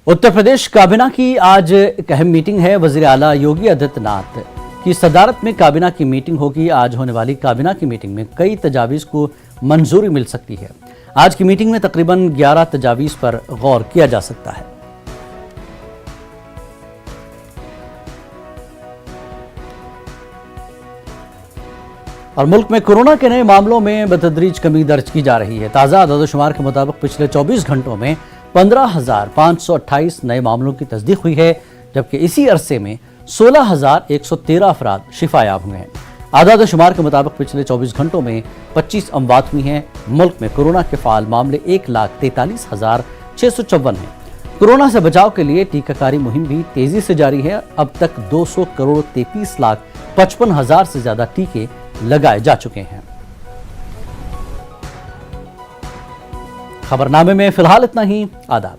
उत्तर प्रदेश काबीना की आज एक अहम मीटिंग है। वजीर आला योगी आदित्यनाथ की सदारत में काबीना की मीटिंग होगी। आज होने वाली काबीना की मीटिंग में कई तजावीज़ को मंजूरी मिल सकती है। आज की मीटिंग में तकरीबन 11 तजावीज़ पर गौर किया जा सकता है। और मुल्क में कोरोना के नए मामलों में बतदरीज कमी दर्ज की जा रही है। ताज़ा आदादोशुमार के मुताबिक पिछले 24 घंटों में 15,528 नए मामलों की तस्दीक हुई है, जबकि इसी अरसे में 16,113 अफराद शिफायाब हुए हैं। आदादशुमार के मुताबिक पिछले 24 घंटों में 25 अमवात हुई हैं। मुल्क में कोरोना के फ़ाल मामले 1,43,654 हैं। कोरोना से बचाव के लिए टीकाकारी मुहिम भी तेज़ी से जारी है। अब तक 200,33,55,000 से ज़्यादा टीके लगाए जा चुके हैं। खबरनामे में फिलहाल इतना ही। आदाब।